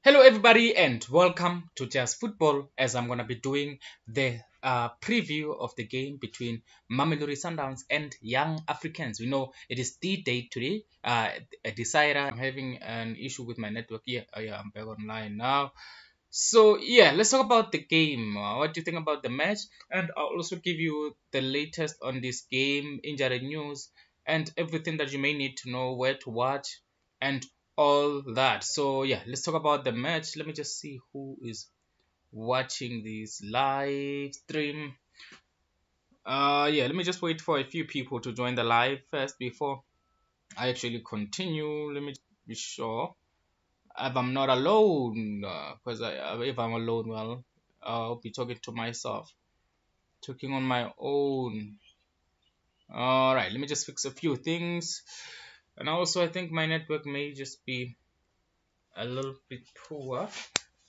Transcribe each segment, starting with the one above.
Hello, everybody, and welcome to Just Football. As I'm gonna be doing the preview of the game between Mamelodi Sundowns and Young Africans. We know it is the day today. A decider. I'm having an issue with my network. Yeah, I'm back online now. So yeah, let's talk about the game. What do you think about the match? And I'll also give you the latest on this game, injury news, and everything that you may need to know, where to watch, and all that. So yeah, let's talk about the match. Let me just see who is watching this live stream. Yeah, let me just wait for a few people to join the live first before I actually continue. Let me be sure if I'm not alone, because if I'm alone, well, I'll be talking to myself, talking on my own. All right, let me just fix a few things, and also I think my network may just be a little bit poor.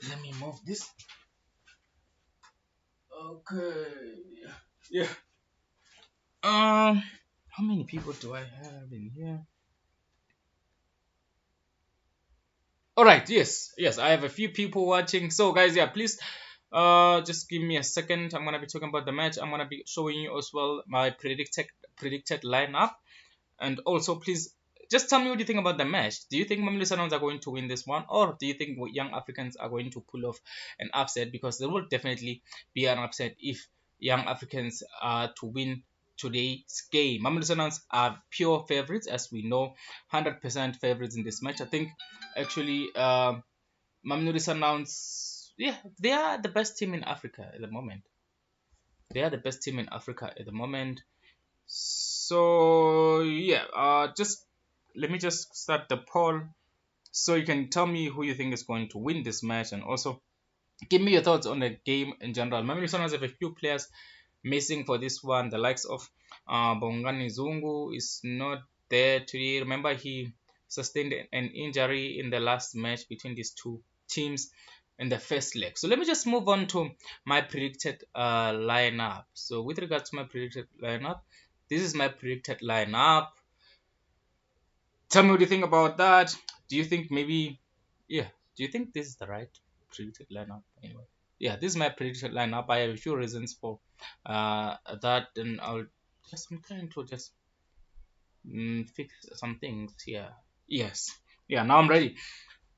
Let me move this. Okay. Yeah. How many people do I have in here? All right. Yes, I have a few people watching. So guys, yeah, please just give me a second. I'm gonna be talking about the match. I'm gonna be showing you as well my predicted lineup, and also please just tell me what you think about the match. Do you think Mamelodi Sundowns are going to win this one, or do you think Young Africans are going to pull off an upset? Because there will definitely be an upset if Young Africans are to win today's game. Mamelodi Sundowns are pure favorites, as we know, 100% favorites in this match. I think actually Mamelodi Sundowns, yeah, they are the best team in Africa at the moment. They are the best team in Africa at the moment. So yeah, just let me just start the poll so you can tell me who you think is going to win this match, and also give me your thoughts on the game in general. Maybe sometimes have a few players missing for this one. The likes of Bongani Zungu is not there today. Remember, he sustained an injury in the last match between these two teams in the first leg. So let me just move on to my predicted lineup. So with regards to my predicted lineup, this is my predicted lineup. Tell me what you think about that. Do you think maybe, yeah, do you think this is the right predicted lineup? Anyway, yeah, this is my predicted lineup. I have a few reasons for that, and I'm trying to just fix some things here. Yes, yeah, now I'm ready.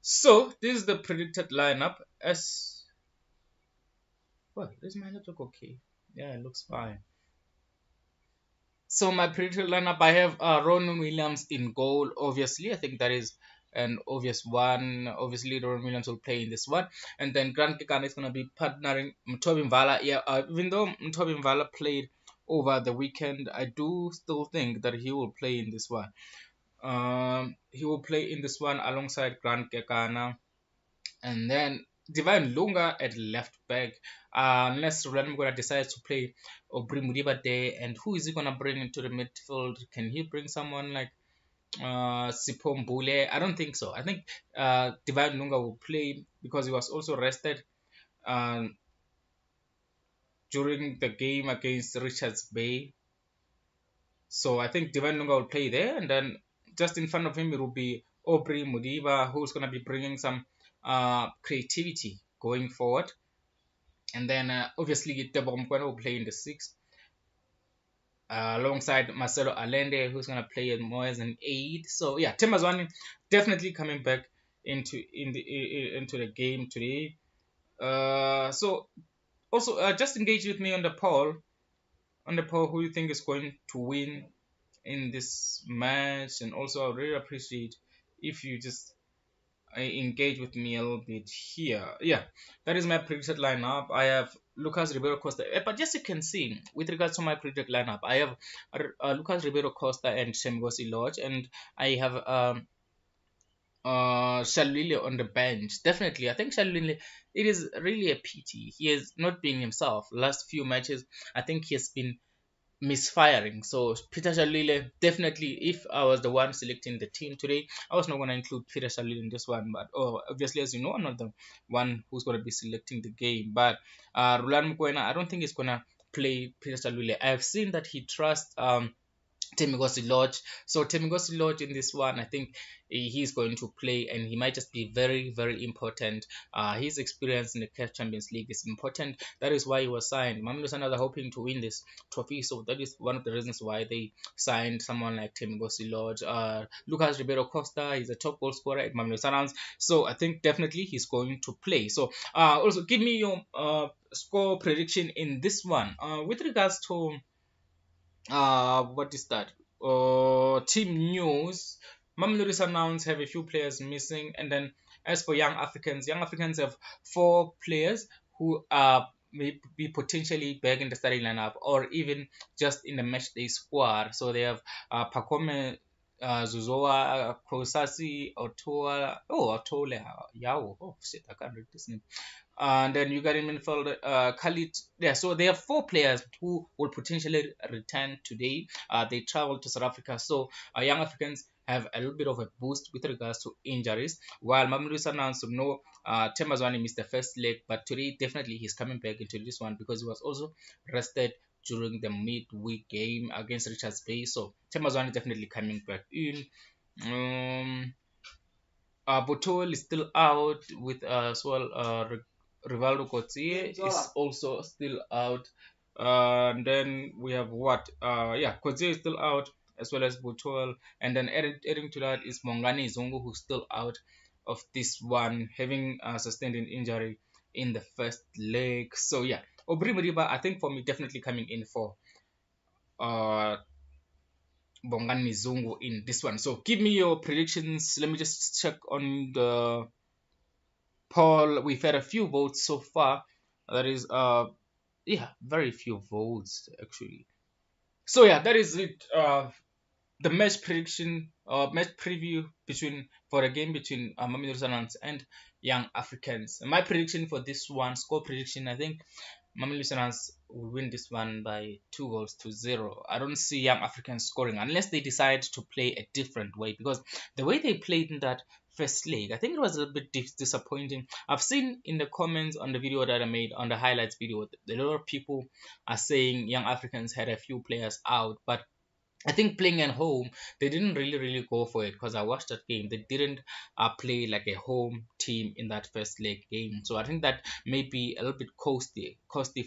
So this is the predicted lineup. As well, this might not look okay. Yeah, it looks fine. So my predicted lineup, I have Ron Williams in goal. Obviously, I think that is an obvious one. Obviously, Ron Williams will play in this one, and then Grant Kekana is going to be partnering Mtobi Mvala. Yeah, even though Mtobi Mvala played over the weekend, I do still think that he will play in this one. He will play in this one alongside Grant Kekana, and then Divine Lunga at left back. Unless Random gonna decide to play Obri Mudiba there, and who is he gonna bring into the midfield? Can he bring someone like Sipho Mbule? I don't think so. I think Divine Lunga will play because he was also rested um, during the game against Richards Bay. So I think Divine Lunga will play there, and then just in front of him it will be Aubrey Mudiba, who's gonna be bringing some creativity going forward. And then obviously Tebo Mokoena will play in the six alongside Marcelo Allende, who's gonna play more as an aide. So yeah, Tim Mazwani definitely coming back into the game today. So also just engage with me on the poll. On the poll, who you think is going to win in this match, and also I really appreciate if you just engage with me a little bit here. Yeah, that is my predicted lineup. I have Lucas Ribeiro Costa, but just you can see with regards to my predicted lineup, I have Lucas Ribeiro Costa and Shemgosi Lodge, and I have Shalili on the bench. Definitely, I think Shalili. It is really a pity he has not been himself. Last few matches, I think he has been misfiring. So Peter Shalile, definitely, if I was the one selecting the team today, I was not going to include Peter Shalile in this one. But obviously, as you know, I'm not the one who's going to be selecting the game. But Rulan Mukwena, I don't think he's going to play Peter Shalile. I've seen that he trusts Temigosi Lodge. So Temigosi Lodge in this one, I think he's going to play, and he might just be very, very important. His experience in the CAF Champions League is important. That is why he was signed. Mamelodi Sundowns are hoping to win this trophy, so that is one of the reasons why they signed someone like Temigosi Lodge. Lucas Ribeiro Costa, he's a top goal scorer at Mamelodi Sundowns, so I think definitely he's going to play. So also give me your score prediction in this one. With regards to what is that? Team news. Mamelodi Sundowns have a few players missing, and then as for Young Africans have 4 players who may be potentially back in the starting lineup or even just in the match day squad. So they have Pakome, Zuzoa, Kosasi, Otole, Yao. Oh shit, I can't read this name. And then you got in midfield Khalid. Yeah, so they have 4 players who will potentially return today. They travel to South Africa, so Young Africans have a little bit of a boost with regards to injuries. While Mamelodi Sundowns, no, Temazwane missed the first leg, but today definitely he's coming back into this one because he was also rested during the midweek game against Richards Bay. So Temazwane definitely coming back in. Botol is still out with as well. Rivaldo Coetzee is also still out. And then we have what? Yeah, Coetzee is still out as well as Botol. And then adding to that is Mongani Zongo, who's still out of this one, having sustained an injury in the first leg. So yeah, Obri Modiba, I think for me, definitely coming in for uh Bongani Zungu in this one. So give me your predictions. Let me just check on the poll. We've had a few votes so far. That is yeah, very few votes actually. So yeah, that is it. The match prediction match preview between for the game between Mamelodi Sundowns and Young Africans. My prediction for this one, score prediction, I think Mamelodi Sundowns will win this one by 2-0. I don't see Young Africans scoring unless they decide to play a different way, because the way they played in that first leg, I think it was a little bit disappointing. I've seen in the comments on the video that I made on the highlights video, a lot of people are saying Young Africans had a few players out, but I think playing at home, they didn't really go for it, because I watched that game. They didn't play like a home team in that first leg game. So I think that may be a little bit costly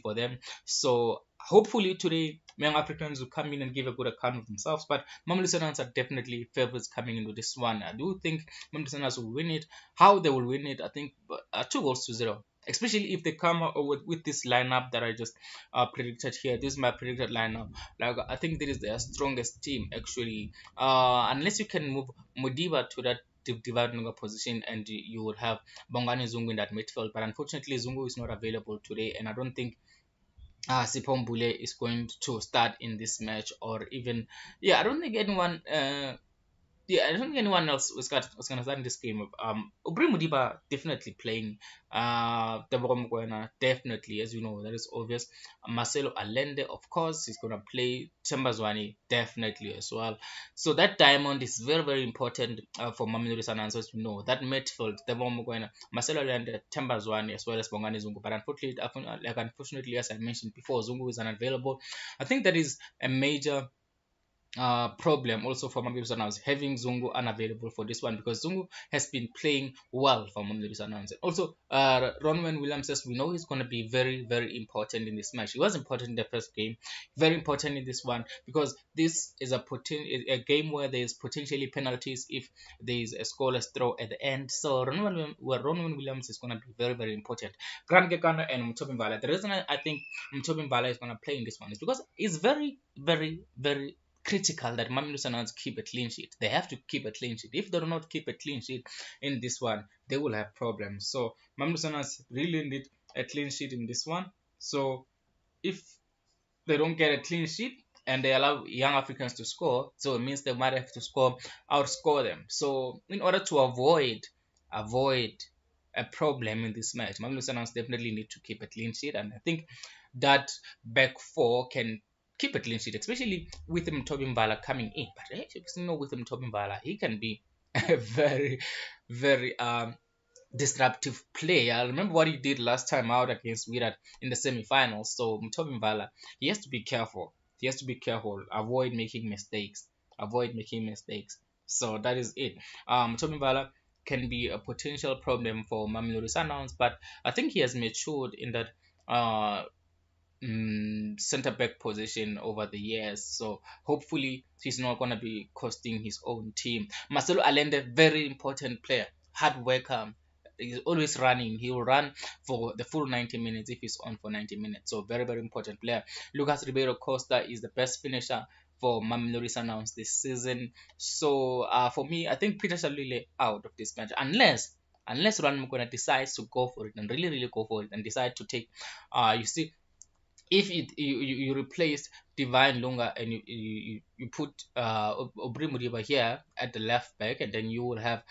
for them. So hopefully today, Young Africans will come in and give a good account of themselves. But Mamelodi Sundowns are definitely favorites coming into this one. I do think Mamelodi Sundowns will win it. How they will win it, I think 2-0. Especially if they come up with this lineup that I just predicted here. This is my predicted lineup. Like I think this is their strongest team actually. Unless you can move Modiba to that dividing position, and you would have Bongani Zungu in that midfield. But unfortunately, Zungu is not available today, and I don't think Sipho Mbule is going to start in this match, or even yeah, I don't think anyone. Yeah, I don't think anyone else was gonna start in this game. Obri Mudiba definitely playing. Tebogo Mokoena definitely, as you know, that is obvious. Marcelo Allende, of course, he's gonna play. Tembazwane definitely as well. So that diamond is very important for Mamelodi Sundowns, as you know. That midfield, Tebogo Mokoena, Marcelo Allende, Tembazwane, as well as Bongani Zungu. But unfortunately, as I mentioned before, Zungu is unavailable. I think that is a major problem also for Mamelodi Sundowns, having Zungu unavailable for this one, because Zungu has been playing well for Mamelodi Sundowns. Also, Ronwen Williams, says we know he's going to be very important in this match. He was important in the first game, very important in this one, because this is a game where there is potentially penalties if there is a scoreless throw at the end. So Ronwen Williams is going to be very important. Grant Gekana and Mtobin Vala. The reason I think Mtobin Vala is going to play in this one is because he's very critical that Mamelodi Sundowns keep a clean sheet. They have to keep a clean sheet. If they do not keep a clean sheet in this one, they will have problems. So Mamelodi Sundowns really need a clean sheet in this one. So if they don't get a clean sheet and they allow Young Africans to score, so it means they might have to outscore them. So in order to avoid a problem in this match, Mamelodi Sundowns definitely need to keep a clean sheet, and I think that back four can keep a clean sheet, especially with Mtobin Vala coming in. But you know, with Mtobin Vala, he can be a very disruptive player. Remember what he did last time out against Virat in the semi-finals. So Mtobin Vala, he has to be careful. He has to be careful, avoid making mistakes, avoid making mistakes. So that is it. Tommy Vala can be a potential problem for Mamelodi Sundowns, but I think he has matured in that uh center back position over the years. So hopefully he's not gonna be costing his own team. Marcelo Allende, very important player, hard worker. He's always running. He will run for the full 90 minutes if he's on for 90 minutes. So very important player. Lucas Ribeiro Costa is the best finisher for Mamelodi Sundowns this season. So for me, I think Peter Shalile out of this match unless Ron Mukona decides to go for it and really go for it and decide to take you see if you replaced Divine Lunga and you put Obri Muriba here at the left back, and then you will have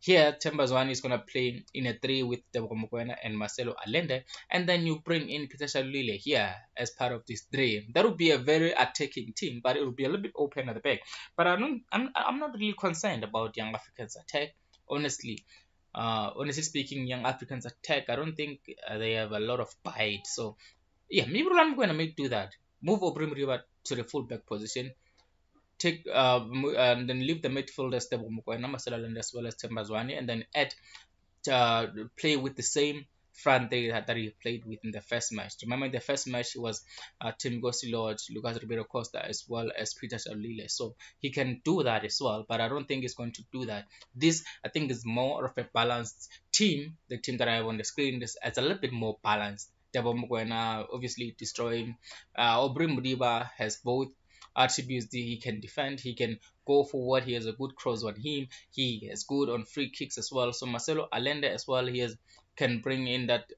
here Tembazwani is gonna play in a three with Tebogo Mokoena and Marcelo Allende, and then you bring in Peter Shalile here as part of this three. That would be a very attacking team, but it would be a little bit open at the back. But I'm not really concerned about Young Africans attack, honestly. Honestly speaking, Young Africans attack, I don't think they have a lot of bite. So yeah, maybe I'm going to make do that. Move Obrim River to the fullback position. Take and then leave the midfielders Tebo Mokoena, Masalaland as well as Tembazwani, and then add play with the same front three that he played with in the first match. Remember, in the first match was Tim Gosilot, Lucas Ribeiro Costa, as well as Peter Shalile. So he can do that as well, but I don't think he's going to do that. This, I think, is more of a balanced team. The team that I have on the screen is a little bit more balanced. Debo Mokoena obviously destroying. Aubrey Mudiba has both attributes. He can defend, he can go forward, he has a good cross on him, he is good on free kicks as well. So Marcelo Allende as well, can bring in that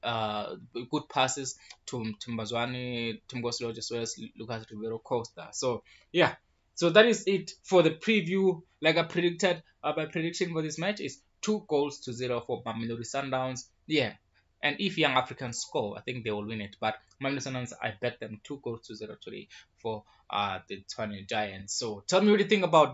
good passes to Mbazwani, Tim Goslodge, as well as Lucas Rivero Costa. So yeah, so that is it for the preview. Like I predicted, my prediction for this match is 2-0 for Mamelodi Sundowns. Yeah, and if Young Africans score, I think they will win it. But Mamelodi Sundowns, I bet them 2-0 today for the Tshwane Giants. So tell me what you think about this.